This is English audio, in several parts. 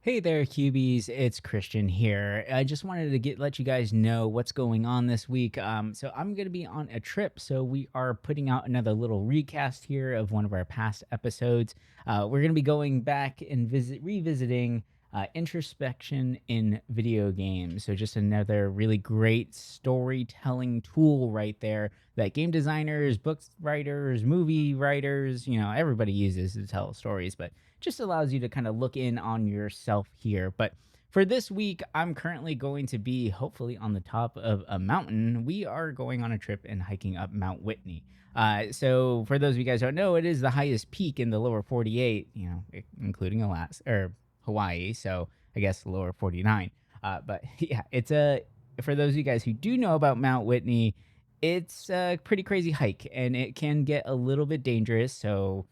Hey there, Cubies. It's Christian here. I just wanted to let you guys know what's going on this week. So I'm going to be on a trip. So we are putting out another little recast here of one of our past episodes. We're going to be going back and revisiting introspection in video games. So just another really great storytelling tool right there that game designers, book writers, movie writers, everybody uses to tell stories, but just allows you to kind of look in on yourself here. But for this week, I'm currently going to be hopefully on the top of a mountain. We are going on a trip and hiking up Mount Whitney. So for those of you guys who don't know, it is the highest peak in the lower 48, including Alaska or Hawaii. So I guess the lower 49. But yeah, for those of you guys who do know about Mount Whitney, it's a pretty crazy hike and it can get a little bit dangerous. So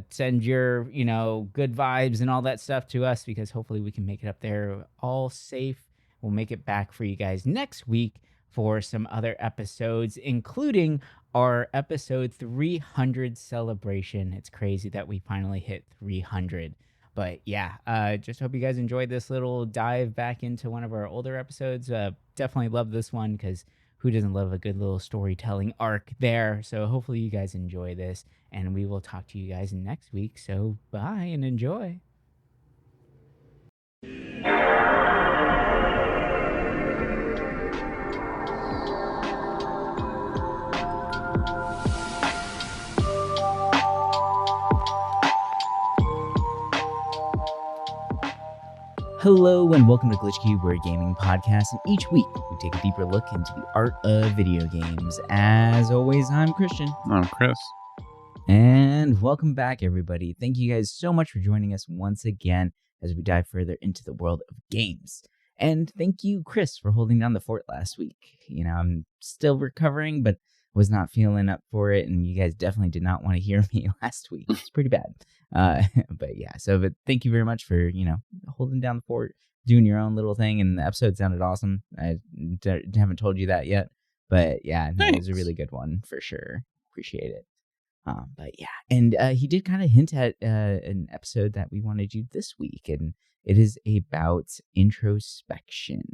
send your good vibes and all that stuff to us, because hopefully we can make it up there all safe. We'll make it back for you guys next week for some other episodes, including our episode 300 celebration. It's crazy that we finally hit 300. But yeah, just hope you guys enjoyed this little dive back into one of our older episodes. Definitely love this one, because who doesn't love a good little storytelling arc there? So hopefully you guys enjoy this, and we will talk to you guys next week. So bye and enjoy. Hello and welcome to Glitch Cube, we're a gaming podcast, and each week we take a deeper look into the art of video games. As always, I'm Christian. I'm Chris. And welcome back, everybody. Thank you guys so much for joining us once again as we dive further into the world of games. And thank you, Chris, for holding down the fort last week. I'm still recovering, but was not feeling up for it, and you guys definitely did not want to hear me last week. It's pretty bad. But thank you very much for, holding down the fort, doing your own little thing, and the episode sounded awesome. I haven't told you that yet, but yeah, no, it was a really good one for sure. Appreciate it. And he did kind of hint at an episode that we want to do this week, and it is about introspection.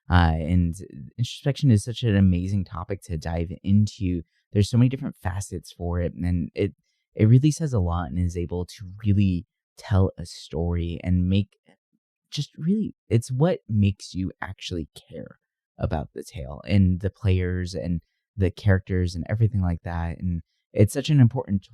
And introspection is such an amazing topic to dive into. There's so many different facets for it, and it really says a lot and is able to really tell a story and it's what makes you actually care about the tale and the players and the characters and everything like that. And it's such an important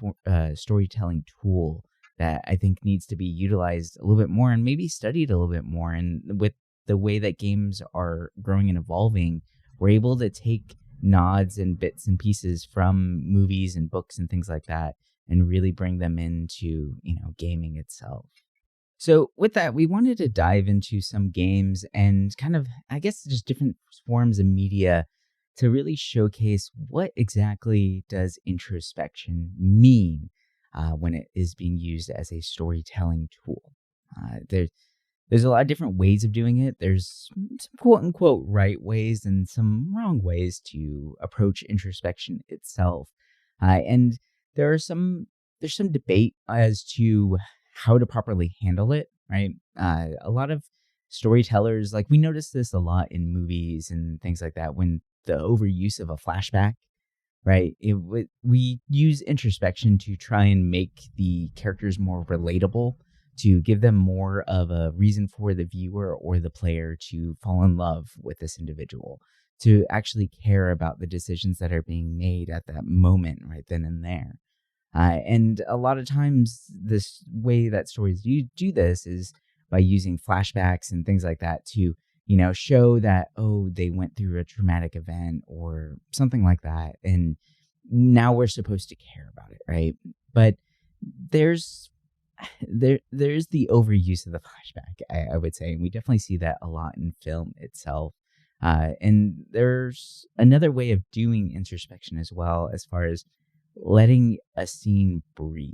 storytelling tool that I think needs to be utilized a little bit more and maybe studied a little bit more. And with the way that games are growing and evolving, we're able to take nods and bits and pieces from movies and books and things like that and really bring them into, gaming itself. So with that, we wanted to dive into some games and kind of, I guess, just different forms of media to really showcase what exactly does introspection mean when it is being used as a storytelling tool. There's a lot of different ways of doing it. There's some quote unquote right ways and some wrong ways to approach introspection itself. And there's some debate as to how to properly handle it, right? A lot of storytellers, like we notice this a lot in movies and things like that, when the overuse of a flashback, right? We use introspection to try and make the characters more relatable, to give them more of a reason for the viewer or the player to fall in love with this individual, to actually care about the decisions that are being made at that moment right then and there. And a lot of times this way that stories do this is by using flashbacks and things like that to, show that, they went through a traumatic event or something like that. And now we're supposed to care about it, right? But there's the overuse of the flashback, I would say. And we definitely see that a lot in film itself. And there's another way of doing introspection as well, as far as letting a scene breathe.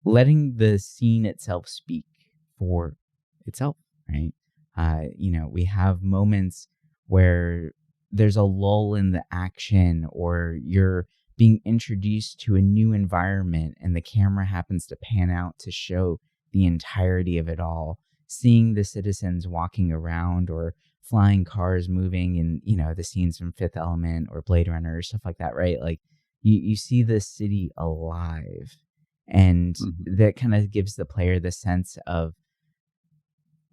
Letting the scene itself speak for itself, right? We have moments where there's a lull in the action, or you're being introduced to a new environment and the camera happens to pan out to show the entirety of it all, seeing the citizens walking around or flying cars moving, and the scenes from Fifth Element or Blade Runner or stuff like that, right? Like you see the city alive, and Mm-hmm. that kind of gives the player the sense of,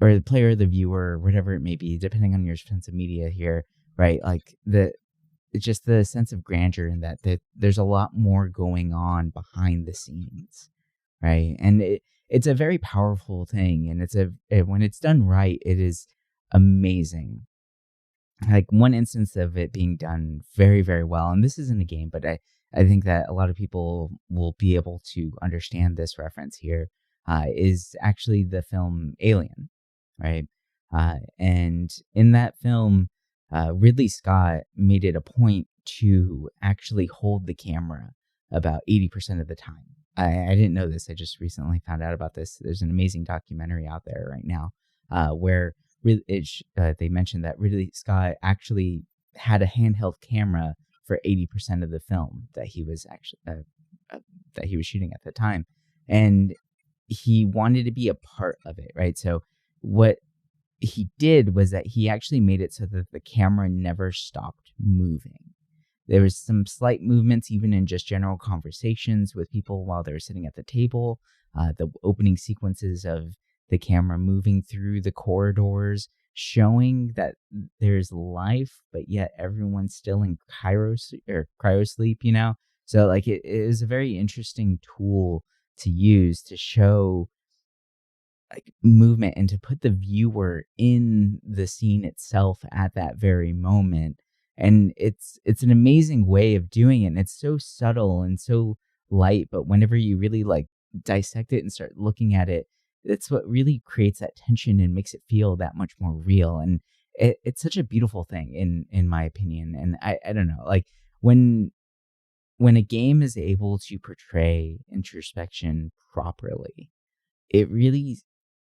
or the player, the viewer, whatever it may be, depending on your sense of media here, right? Like it's just the sense of grandeur in that there's a lot more going on behind the scenes, right? And it's a very powerful thing, and when it's done right, it is amazing. Like one instance of it being done very, very well, and this isn't a game, but I think that a lot of people will be able to understand this reference here, is actually the film Alien, right? And in that film, Ridley Scott made it a point to actually hold the camera about 80% of the time. I didn't know this. I just recently found out about this. There's an amazing documentary out there right now, where they mentioned that Ridley Scott actually had a handheld camera for 80% of the film that he was actually that he was shooting at the time, and he wanted to be a part of it, right? So what he did was that he actually made it so that the camera never stopped moving. There was some slight movements, even in just general conversations with people while they were sitting at the table. The opening sequences of the camera moving through the corridors, showing that there's life, but yet everyone's still in cryo sleep, So like it is a very interesting tool to use to show like movement and to put the viewer in the scene itself at that very moment. And it's an amazing way of doing it. And it's so subtle and so light, but whenever you really like dissect it and start looking at it, it's what really creates that tension and makes it feel that much more real. And it's such a beautiful thing in my opinion. And I don't know, like when a game is able to portray introspection properly, it really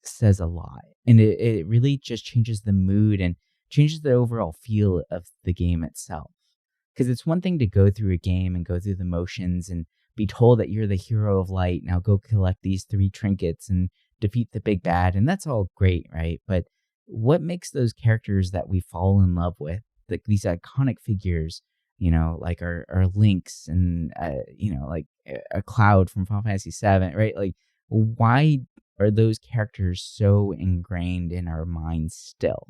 says a lot, and it really just changes the mood and changes the overall feel of the game itself. Because it's one thing to go through a game and go through the motions and be told that you're the hero of light, now go collect these 3 trinkets and defeat the big bad, and that's all great, right? But what makes those characters that we fall in love with, like these iconic figures, like our Lynx and like a Cloud from Final Fantasy VII, right? Like why are those characters so ingrained in our minds still?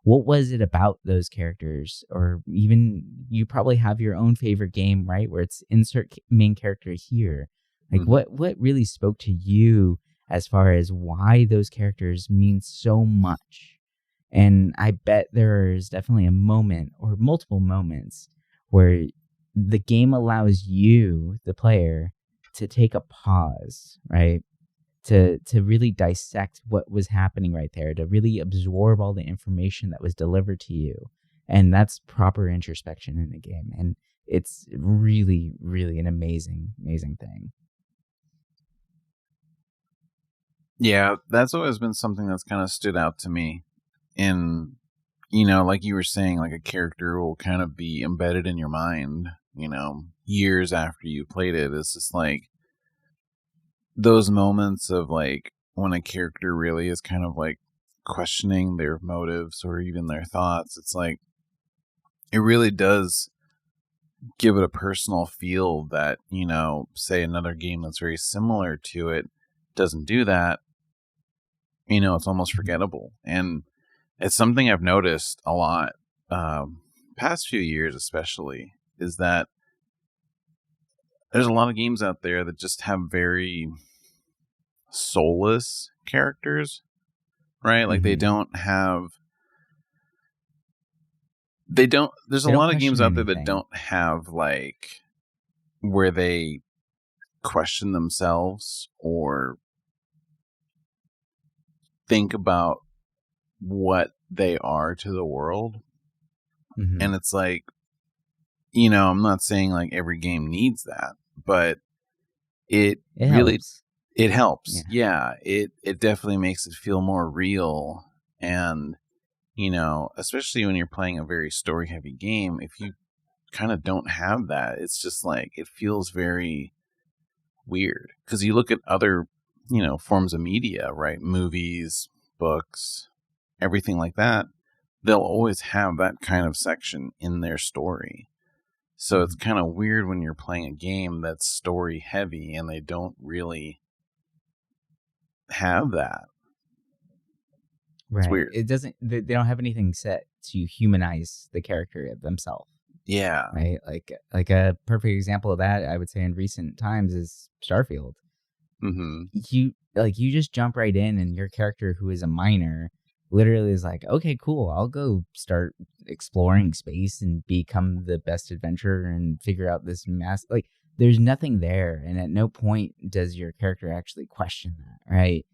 What was it about those characters? Or even you probably have your own favorite game, right? Where it's insert main character here. Like Mm-hmm. what really spoke to you as far as why those characters mean so much? And I bet there is definitely a moment or multiple moments where the game allows you, the player, to take a pause, right? To really dissect what was happening right there, to really absorb all the information that was delivered to you. And that's proper introspection in a game. And it's really, really an amazing, amazing thing. Yeah, that's always been something that's kind of stood out to me. In, like you were saying, like a character will kind of be embedded in your mind, years after you played it. It's just like those moments of like when a character really is kind of like questioning their motives or even their thoughts. It's like it really does give it a personal feel that, say another game that's very similar to it doesn't do that. It's almost forgettable. And it's something I've noticed a lot, past few years especially, is that there's a lot of games out there that just have very soulless characters, right? Like Mm-hmm. There's a They don't lot of games question out there that anything. don't have like where they question themselves or think about what they are to the world. Mm-hmm. And it's like, I'm not saying like every game needs that, but it It really, helps. it helps. Yeah. Yeah. It definitely makes it feel more real. And, especially when you're playing a very story heavy game, if you kind of don't have that, it's just like, it feels very weird. Because you look at other forms of media, right? Movies, books, everything like that. They'll always have that kind of section in their story. So it's kind of weird when you're playing a game that's story heavy and they don't really have that. It's Right. weird. It doesn't. They don't have anything set to humanize the character themselves. Yeah. Right. Like a perfect example of that, I would say, in recent times is Starfield. Mm-hmm. You just jump right in, and your character, who is a miner, literally is like, okay, cool, I'll go start exploring space and become the best adventurer and figure out this mass. Like, there's nothing there, and at no point does your character actually question that, right?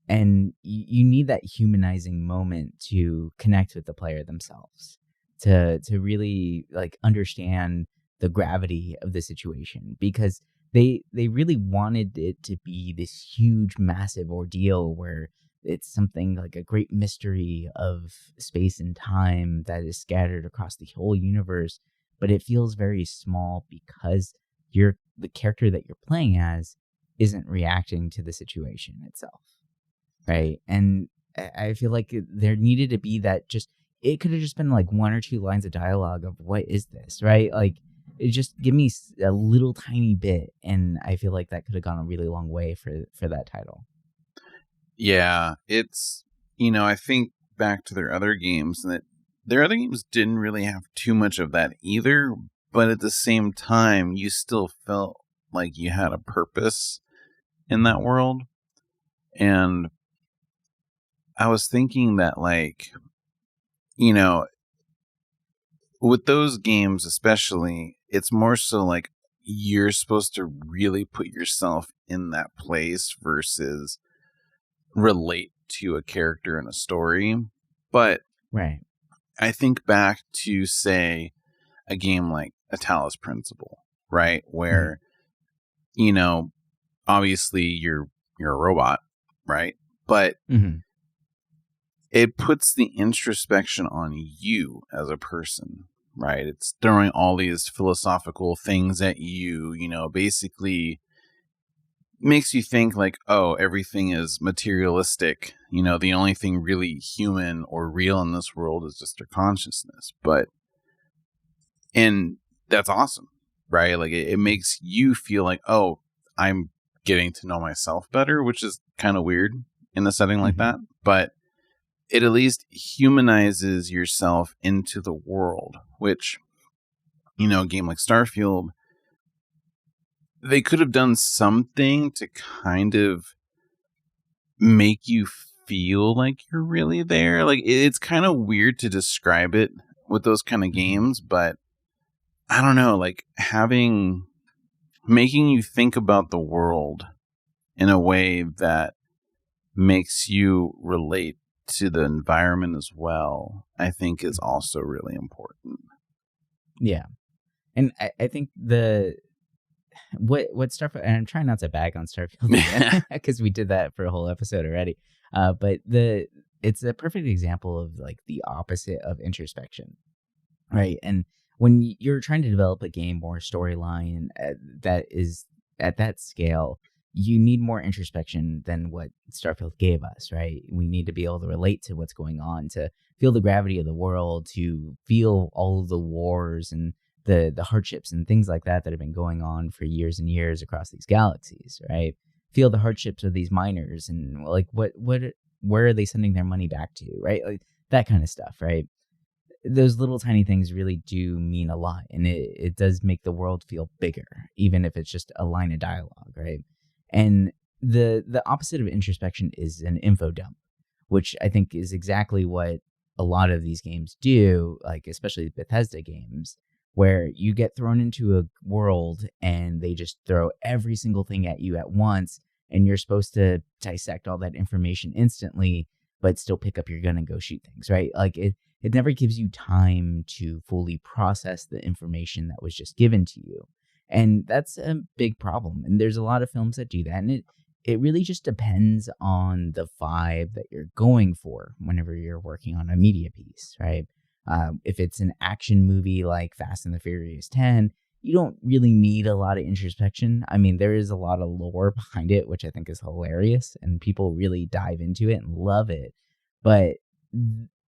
And you need that humanizing moment to connect with the player themselves, to really like understand the gravity of the situation, because they really wanted it to be this huge, massive ordeal where it's something like a great mystery of space and time that is scattered across the whole universe, but it feels very small because the character that you're playing as isn't reacting to the situation itself. Right. And I feel like there needed to be that it could have just been like one or two lines of dialogue of what is this, right? Like, it just give me a little tiny bit. And I feel like that could have gone a really long way for that title. Yeah. It's, I think back to their other games, and that their other games didn't really have too much of that either. But at the same time, you still felt like you had a purpose in that world. And I was thinking that, like, with those games especially, it's more so like you're supposed to really put yourself in that place versus relate to a character in a story. But right, I think back to, say, a game like A Talos Principle, right? Where, obviously you're a robot, right? But it puts the introspection on you as a person, right? It's throwing all these philosophical things at you, basically makes you think like, oh, everything is materialistic. The only thing really human or real in this world is just your consciousness. And that's awesome, right? Like it makes you feel like, oh, I'm getting to know myself better, which is kind of weird in a setting like that. But it at least humanizes yourself into the world, which, a game like Starfield, they could have done something to kind of make you feel like you're really there. Like, it's kind of weird to describe it with those kind of games, but I don't know, like making you think about the world in a way that makes you relate to the environment as well, I think is also really important. Yeah. And I think what Starfield, and I'm trying not to bag on Starfield again because we did that for a whole episode already. But it's a perfect example of like the opposite of introspection, right? And when you're trying to develop a game or a storyline that is at that scale, you need more introspection than what Starfield gave us, right? We need to be able to relate to what's going on, to feel the gravity of the world, to feel all of the wars and the hardships and things like that have been going on for years and years across these galaxies, right? Feel the hardships of these miners and like where are they sending their money back to, right? Like that kind of stuff, right? Those little tiny things really do mean a lot, and it does make the world feel bigger, even if it's just a line of dialogue, right? And the opposite of introspection is an info dump, which I think is exactly what a lot of these games do, like especially Bethesda games, where you get thrown into a world and they just throw every single thing at you at once, and you're supposed to dissect all that information instantly, but still pick up your gun and go shoot things, right? Like it never gives you time to fully process the information that was just given to you. And that's a big problem. And there's a lot of films that do that. And it really just depends on the vibe that you're going for whenever you're working on a media piece, right? If it's an action movie like Fast and the Furious 10, you don't really need a lot of introspection. I mean, there is a lot of lore behind it, which I think is hilarious, and people really dive into it and love it. But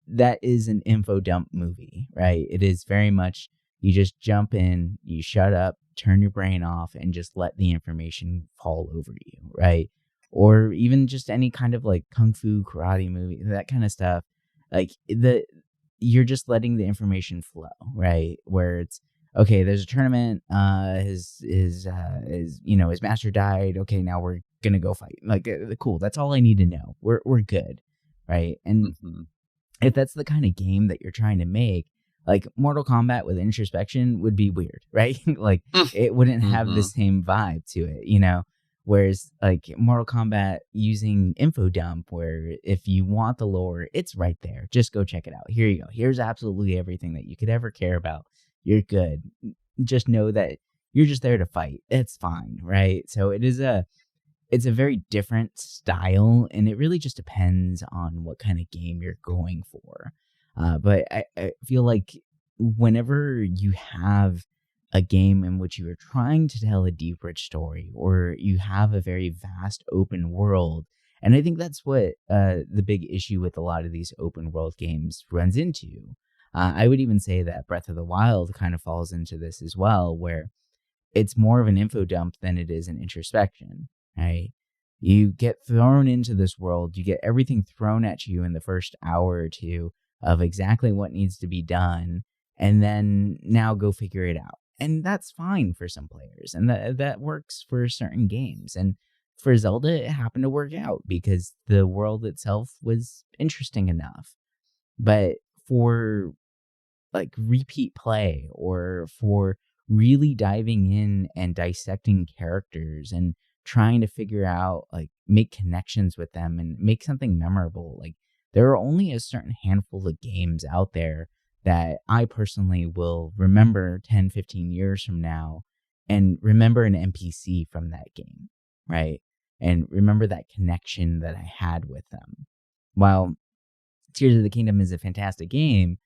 that is an info dump movie, right? It is very much you just jump in, you shut up, turn your brain off, and just let the information fall over you, right? Or even just any kind of like kung fu karate movie, that kind of stuff. Like you're just letting the information flow, right? Where it's okay, there's a tournament, his master died. Okay, now we're gonna go fight. Like cool, that's all I need to know. We're good, right? And if that's the kind of game that you're trying to make, like Mortal Kombat with introspection would be weird, right? Like it wouldn't have the same vibe to it, you know? Whereas like Mortal Kombat using info dump, where if you want the lore, it's right there. Just go check it out. Here you go. Here's absolutely everything that you could ever care about. You're good. Just know that you're just there to fight. It's fine, right? So it's a very different style, and it really just depends on what kind of game you're going for. But I feel like whenever you have a game in which you are trying to tell a deep, rich story, or you have a very vast open world, and I think that's what the big issue with a lot of these open world games runs into. I would even say that Breath of the Wild kind of falls into this as well, where it's more of an info dump than it is an introspection, right? You get thrown into this world, you get everything thrown at you in the first hour or two of exactly what needs to be done, and then now go figure it out. And that's fine for some players, and that works for certain games. And for Zelda, it happened to work out because the world itself was interesting enough. But for like repeat play, or for really diving in and dissecting characters and trying to figure out, like, make connections with them and make something memorable, like, there are only a certain handful of games out there that I personally will remember 10, 15 years from now and remember an NPC from that game, right? And remember that connection that I had with them. While Tears of the Kingdom is a fantastic game,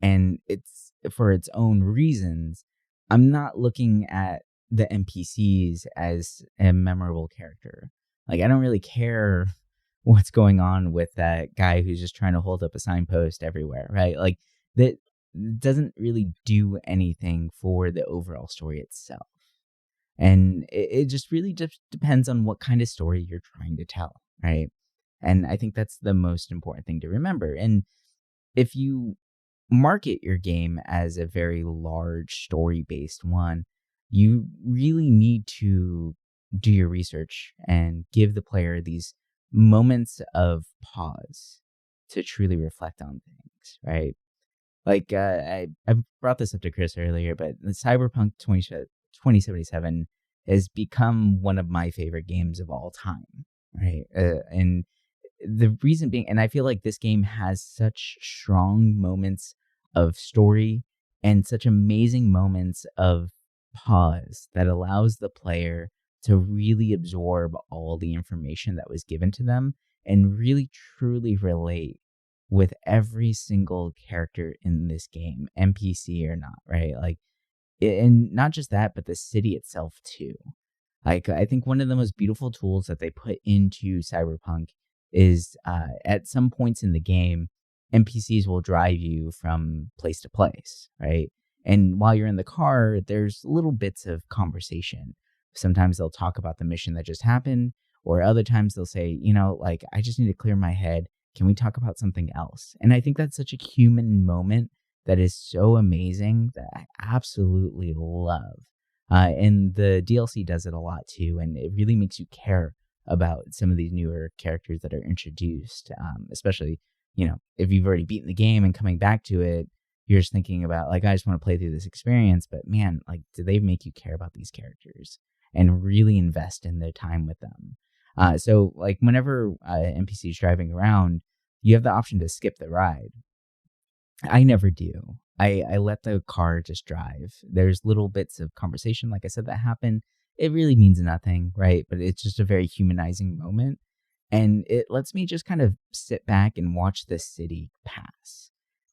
and it's for its own reasons, I'm not looking at the NPCs as a memorable character. Like, I don't really care what's going on with that guy who's just trying to hold up a signpost everywhere, right? Like, that doesn't really do anything for the overall story itself. And it just really just depends on what kind of story you're trying to tell, right? And I think that's the most important thing to remember. And if you market your game as a very large story-based one, you really need to do your research and give the player these moments of pause to truly reflect on things, right? Like, I brought this up to Chris earlier, but the Cyberpunk 2077 has become one of my favorite games of all time, right? And the reason being, and I feel like this game has such strong moments of story and such amazing moments of pause that allows the player to really absorb all the information that was given to them and really truly relate with every single character in this game, NPC or not, right? Like, and not just that, but the city itself too. Like, I think one of the most beautiful tools that they put into Cyberpunk is at some points in the game, NPCs will drive you from place to place, right? And while you're in the car, there's little bits of conversation. Sometimes they'll talk about the mission that just happened, or other times they'll say, like, I just need to clear my head. Can we talk about something else? And I think that's such a human moment that is so amazing that I absolutely love. And the DLC does it a lot too, and it really makes you care about some of these newer characters that are introduced, especially, if you've already beaten the game and coming back to it, you're just thinking about, like, I just want to play through this experience, but man, like, do they make you care about these characters and really invest in their time with them? So, like, whenever NPC is driving around, you have the option to skip the ride. I never do. I let the car just drive. There's little bits of conversation, like I said, that happen. It really means nothing, right? But it's just a very humanizing moment. And it lets me just kind of sit back and watch the city pass.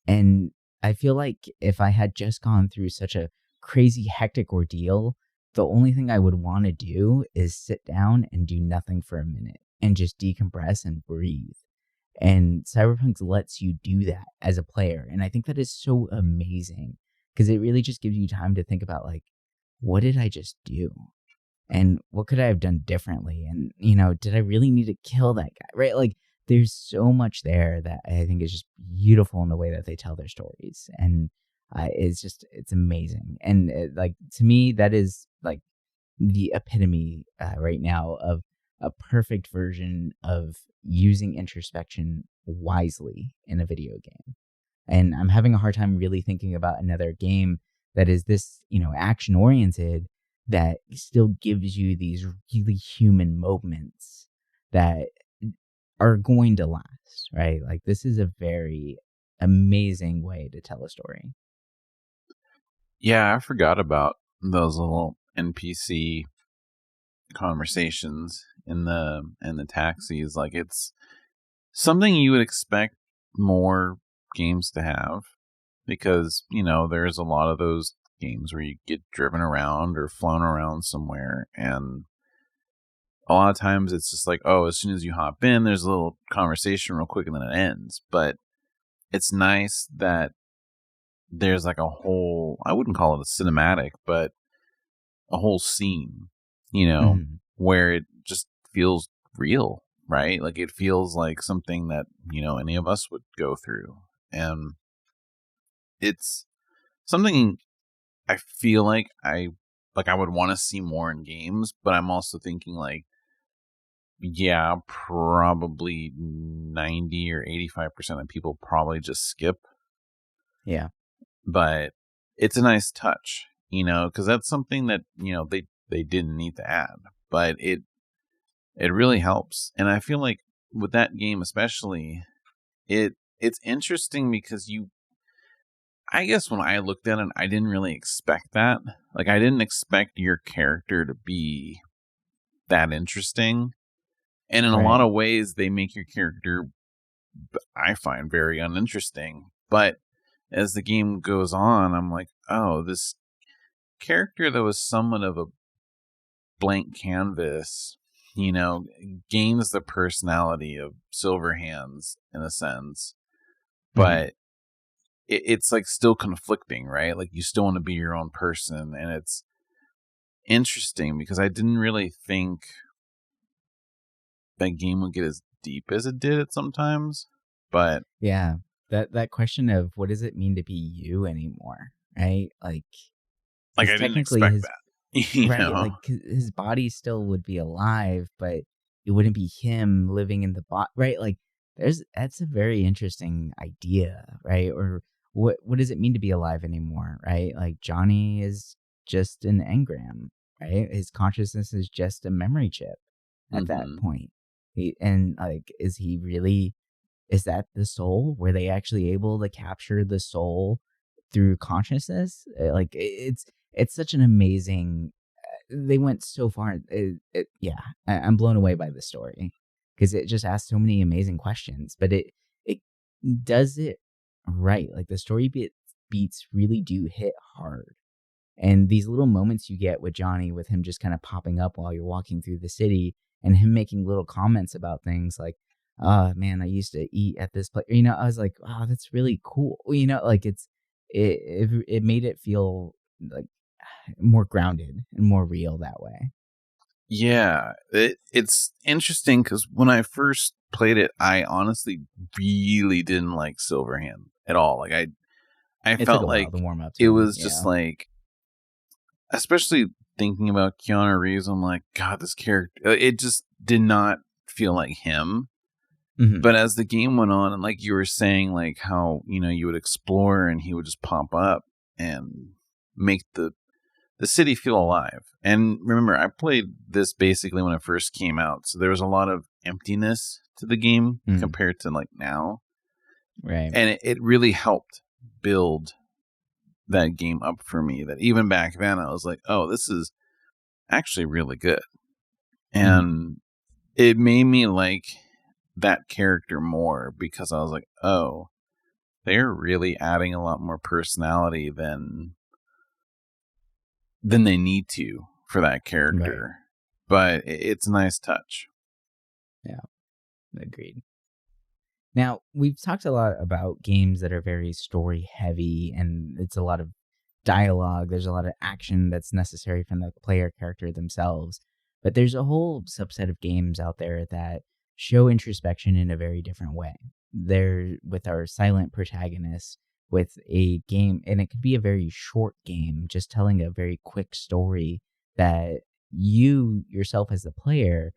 And I feel like if I had just gone through such a crazy hectic ordeal, the only thing I would want to do is sit down and do nothing for a minute and just decompress and breathe. And Cyberpunk lets you do that as a player. And I think that is so amazing because it really just gives you time to think about, like, what did I just do? And what could I have done differently? And, did I really need to kill that guy? Right? Like, there's so much there that I think is just beautiful in the way that they tell their stories. And it's amazing. And like, to me, that is like the epitome right now of a perfect version of using introspection wisely in a video game. And I'm having a hard time really thinking about another game that is this, action oriented, that still gives you these really human moments that are going to last, right? Like, this is a very amazing way to tell a story. Yeah, I forgot about those little NPC conversations in the taxis. Like, it's something you would expect more games to have, because there's a lot of those games where you get driven around or flown around somewhere, and a lot of times it's just like, oh, as soon as you hop in, there's a little conversation real quick and then it ends. But it's nice that there's like a whole, I wouldn't call it a cinematic, but a whole scene, Mm-hmm. where it just feels real, right? Like, it feels like something that, any of us would go through. And it's something I feel like I would want to see more in games, but I'm also thinking, like, yeah, probably 90 or 85% of people probably just skip. Yeah. But it's a nice touch, because that's something that, they didn't need to add, but it really helps. And I feel like with that game especially, it's interesting because I guess when I looked at it, I didn't really expect that. Like, I didn't expect your character to be that interesting. And in a lot Right. of ways, they make your character, I find, very uninteresting. But as the game goes on, I'm like, oh, this character that was somewhat of a blank canvas, gains the personality of Silverhands in a sense. Mm-hmm. But it's like still conflicting, right? Like, you still want to be your own person. And it's interesting because I didn't really think that game would get as deep as it did at sometimes. But Yeah. That question of what does it mean to be you anymore, right? Like, I because didn't technically expect his that, right, like, his body still would be alive, but it wouldn't be him living in the body, right? Like, that's a very interesting idea, right? Or what does it mean to be alive anymore, right? Like, Johnny is just an engram, right? His consciousness is just a memory chip at that Mm-hmm. point. And like, is that the soul? Were they actually able to capture the soul through consciousness? Like, it's such an amazing. They went so far. Yeah, I'm blown away by the story because it just asks so many amazing questions. But it does it right. Like, the story beats really do hit hard. And these little moments you get with Johnny, with him just kind of popping up while you're walking through the city, and him making little comments about things like, "Oh man, I used to eat at this place." I was like, "Oh, that's really cool." Like, it made it feel like more grounded and more real that way. Yeah, it's interesting because when I first played it, I honestly really didn't like Silverhand at all. Like, I It took felt a while like to warm up to it him. was just Yeah. like, especially thinking about Keanu Reeves, I'm like, God, this character, it just did not feel like him. Hmm. But as the game went on, and like you were saying, like how, you would explore and he would just pop up and make the city feel alive. And remember, I played this basically when it first came out, so there was a lot of emptiness to the game Mm. compared to like now. Right. And it really helped build that game up for me, that even back then I was like, oh, this is actually really good. Hmm. And it made me like that character more because I was like, oh, they're really adding a lot more personality than than they need to for that character. Right. But it's a nice touch. Yeah, agreed. Now, we've talked a lot about games that are very story heavy, and it's a lot of dialogue. There's a lot of action that's necessary from the player character themselves. But there's a whole subset of games out there that show introspection in a very different way. They're with our silent protagonists, with a game, and it could be a very short game, just telling a very quick story that you yourself as the player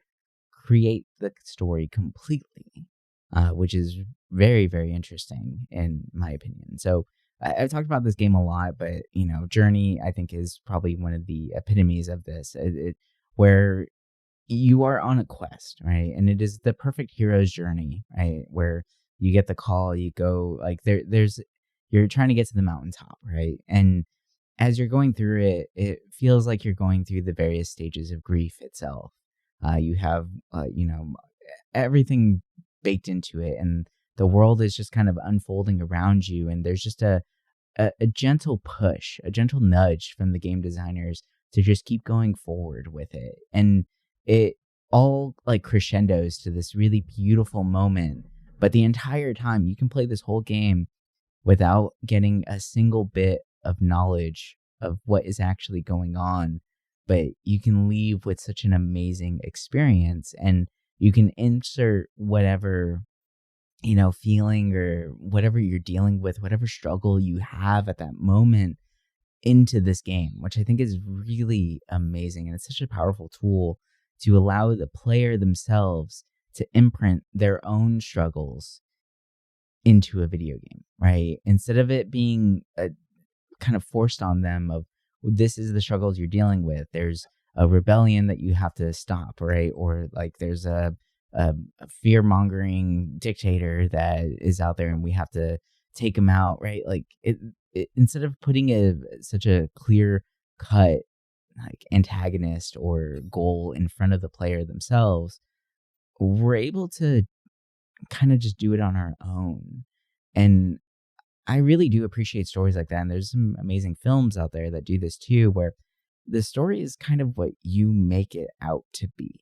create the story completely, which is very, very interesting in my opinion. So I've talked about this game a lot, but Journey I think is probably one of the epitomes of this, where you are on a quest, right? And it is the perfect hero's journey, right? Where you get the call, you go like there's you're trying to get to the mountaintop, right? And as you're going through it, it feels like you're going through the various stages of grief itself. You have, everything baked into it, and the world is just kind of unfolding around you. And there's just a gentle push, a gentle nudge from the game designers to just keep going forward with it. And it all like crescendos to this really beautiful moment. But the entire time, you can play this whole game without getting a single bit of knowledge of what is actually going on. But you can leave with such an amazing experience, and you can insert whatever, feeling or whatever you're dealing with, whatever struggle you have at that moment into this game, which I think is really amazing. And it's such a powerful tool to allow the player themselves to imprint their own struggles into a video game, right? Instead of it being a kind of forced on them of this is the struggles you're dealing with. There's a rebellion that you have to stop, right? Or like there's a fear mongering dictator that is out there and we have to take him out, right? Like it instead of putting such a clear cut like antagonist or goal in front of the player themselves, we're able to kind of just do it on our own. And I really do appreciate stories like that. And there's some amazing films out there that do this too, where the story is kind of what you make it out to be.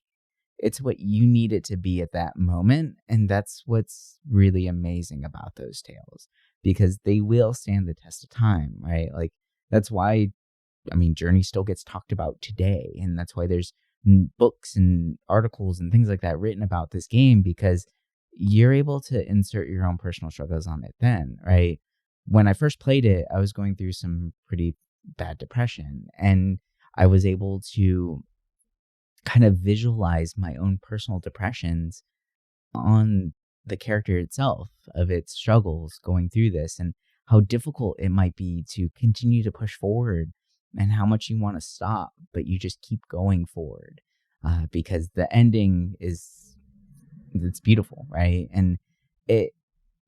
It's what you need it to be at that moment. And that's what's really amazing about those tales, because they will stand the test of time, right? Like that's why, Journey still gets talked about today. And that's why there's books and articles and things like that written about this game, because you're able to insert your own personal struggles on it then, right? When I first played it, I was going through some pretty bad depression, and I was able to kind of visualize my own personal depressions on the character itself, of its struggles going through this, and how difficult it might be to continue to push forward, and how much you want to stop, but you just keep going forward, because the ending it's beautiful, right? And it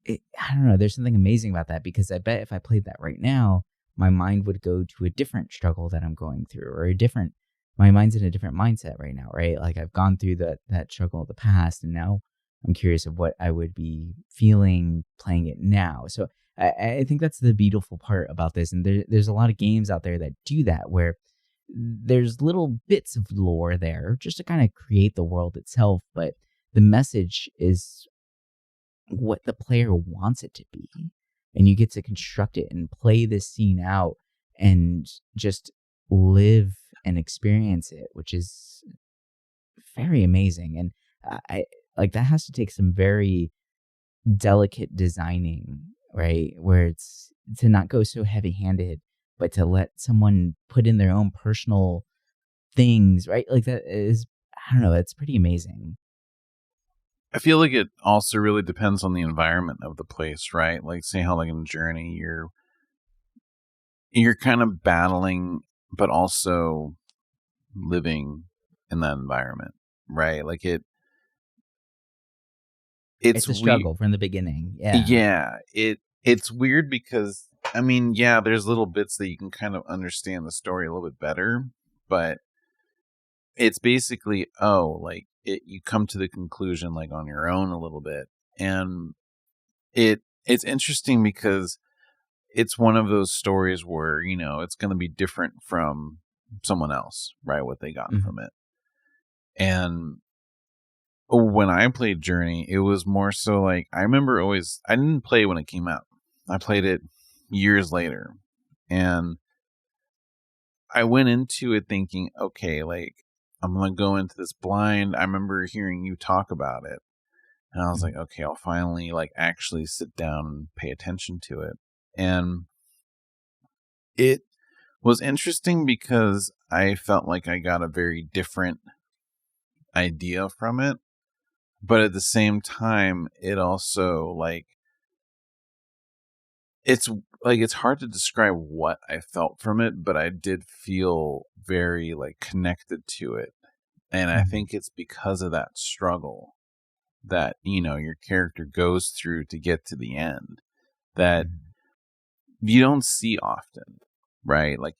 I don't know, there's something amazing about that, because I bet if I played that right now, my mind would go to a different struggle that I'm going through, or my mind's in a different mindset right now, right? Like I've gone through that struggle of the past, and now I'm curious of what I would be feeling playing it now. So I think that's the beautiful part about this. And there's a lot of games out there that do that, where there's little bits of lore there just to kind of create the world itself, but the message is what the player wants it to be. And you get to construct it and play this scene out and just live and experience it, which is very amazing. And I like that has to take some very delicate designing, right? Where it's to not go so heavy handed, but to let someone put in their own personal things, right? Like that is, I don't know, it's pretty amazing. I feel like it also really depends on the environment of the place, right? Like say how like in Journey you're kind of battling but also living in that environment, right? Like it's It's a struggle from the beginning. Yeah. Yeah, it's weird because yeah, there's little bits that you can kind of understand the story a little bit better, but it's basically you come to the conclusion like on your own a little bit. And it's interesting because it's one of those stories where, it's going to be different from someone else, right? What they got Mm-hmm. from it. And when I played Journey, it was more so like, I remember I didn't play it when it came out. I played it years later. And I went into it thinking, okay, like, I'm going to go into this blind. I remember hearing you talk about it. And I was like, okay, I'll finally like actually sit down and pay attention to it. And it was interesting because I felt like I got a very different idea from it. But at the same time, it also like, it's hard to describe what I felt from it, but I did feel very like connected to it. And I think it's because of that struggle that, you know, your character goes through to get to the end that you don't see often, right? Like,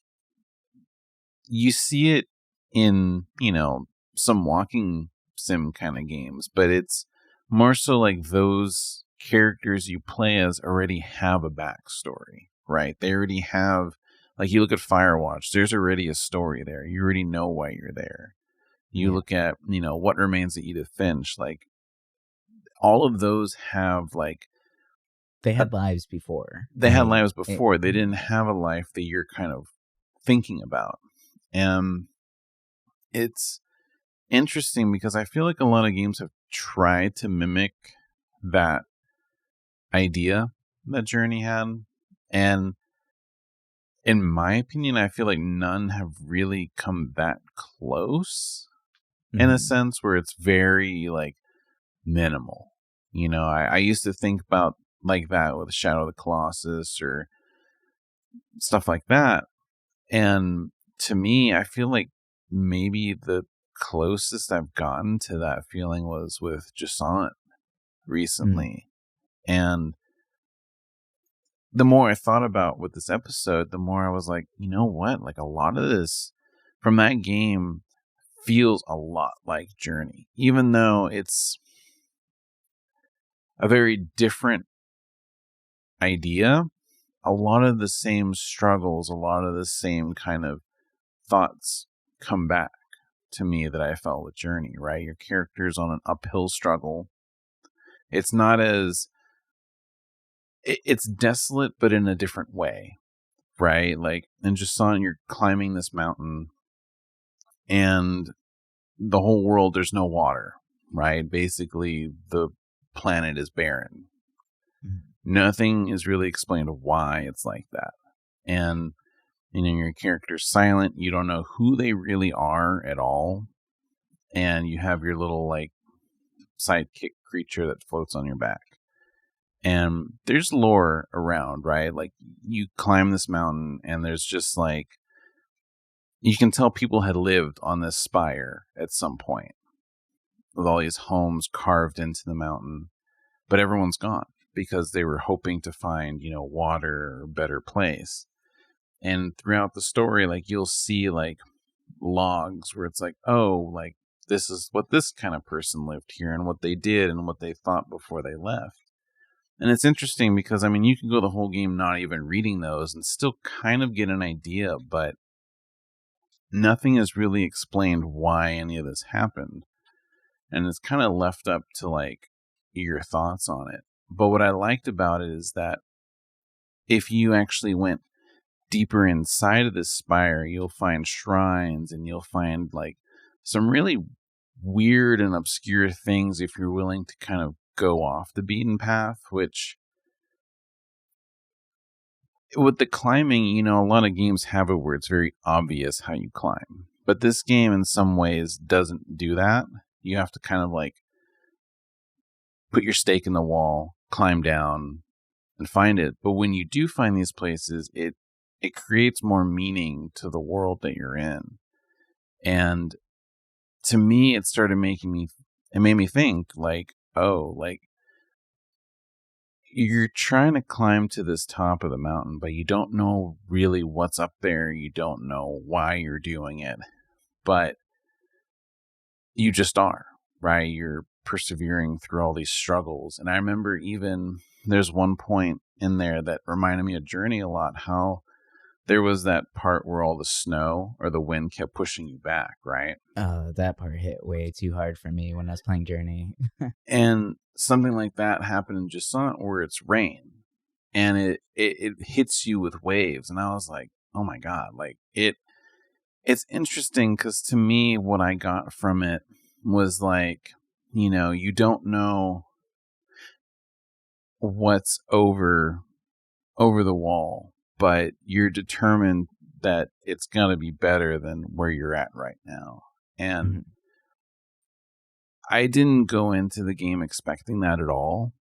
you see it in, you know, some walking sim kind of games, but it's more so like those characters you play as already have a backstory, right? They already have, like, you look at Firewatch, there's already a story there. You already know why you're there. You look at, you know, What Remains of Edith Finch, like, all of those have, like, they had lives before. They had lives before. They didn't have a life that you're kind of thinking about. And it's interesting because I feel like a lot of games have tried to mimic that idea that Journey had. And in my opinion, I feel like none have really come that close in a sense where it's very like minimal. You know, I used to think about like that with Shadow of the Colossus or stuff like that. And to me, I feel like maybe the closest I've gotten to that feeling was with Jasant recently. And the more I thought about with this episode, the more I was like, you know what? Like, a lot of this from that game feels a lot like Journey, even though it's a very different idea. A lot of the same struggles, a lot of the same kind of thoughts come back to me that I felt with Journey, right? Your character's on an uphill struggle. It's not as... It's desolate, but in a different way, right? Like, in Jasant, you're climbing this mountain, and the whole world, there's no water, right? Basically, the planet is barren. Nothing is really explained why it's like that. And you know, your character's silent. You don't know who they really are at all. And you have your little, like, sidekick creature that floats on your back. And there's lore around, right? Like, you climb this mountain, and there's just, like, you can tell people had lived on this spire at some point with all these homes carved into the mountain. But everyone's gone because they were hoping to find, you know, water or a better place. And throughout the story, like, you'll see, like, logs where it's like, oh, like, this is what this kind of person lived here and what they did and what they thought before they left. And it's interesting because, I mean, you can go the whole game not even reading those and still kind of get an idea, but nothing is really explained why any of this happened. And it's kind of left up to, like, your thoughts on it. But what I liked about it is that if you actually went deeper inside of this spire, you'll find shrines and you'll find, like, some really weird and obscure things if you're willing to kind of go off the beaten path, which with the climbing, you know, a lot of games have it where it's very obvious how you climb. But this game in some ways doesn't do that. You have to kind of like put your stake in the wall, climb down, and find it. But when you do find these places, it creates more meaning to the world that you're in. And to me, it made me think, like, oh, like, you're trying to climb to this top of the mountain, but you don't know really what's up there. You don't know why you're doing it, but you just are, right? You're persevering through all these struggles. And I remember even there's one point in there that reminded me of Journey a lot, how there was that part where all the snow or the wind kept pushing you back, right? That part hit way too hard for me when I was playing Journey. And something like that happened in Jusant where it's rain and it hits you with waves. And I was like, oh my God, like it's interesting because to me, what I got from it was like, you don't know what's over the wall, but you're determined that it's going to be better than where you're at right now. And Mhm. I didn't go into the game expecting that at all.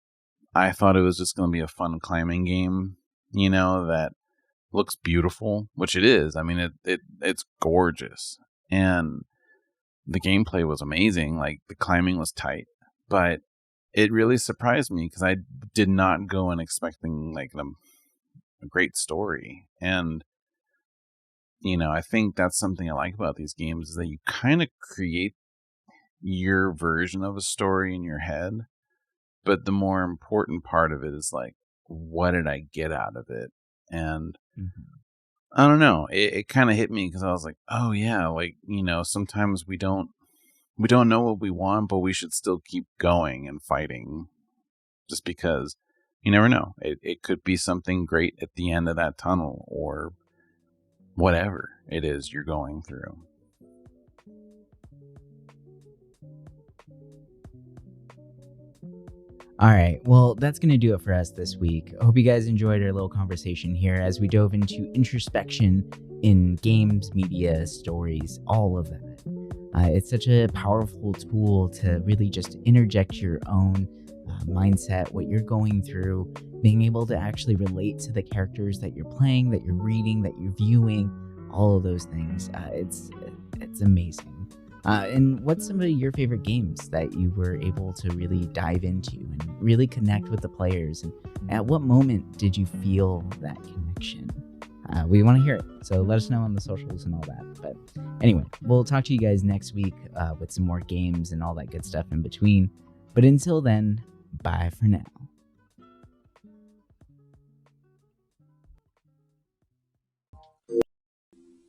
I thought it was just going to be a fun climbing game, that looks beautiful, which it is. I mean, it's gorgeous. And the gameplay was amazing. Like, the climbing was tight. But it really surprised me because I did not go in expecting, like, a great story. And, I think that's something I like about these games is that you kind of create your version of a story in your head. But the more important part of it is like, what did I get out of it? And I don't know. It kind of hit me because I was like, oh yeah, like, sometimes we don't know what we want, but we should still keep going and fighting just because you never know. It could be something great at the end of that tunnel or whatever it is you're going through. All right, well, that's going to do it for us this week. I hope you guys enjoyed our little conversation here as we dove into introspection in games, media, stories, all of that. It's such a powerful tool to really just interject your own mindset, what you're going through, being able to actually relate to the characters that you're playing, that you're reading, that you're viewing, all of those things. It's amazing. And what's some of your favorite games that you were able to really dive into and really connect with the players? And at what moment did you feel that connection? We want to hear it. So let us know on the socials and all that. But anyway, we'll talk to you guys next week with some more games and all that good stuff in between. But until then, bye for now.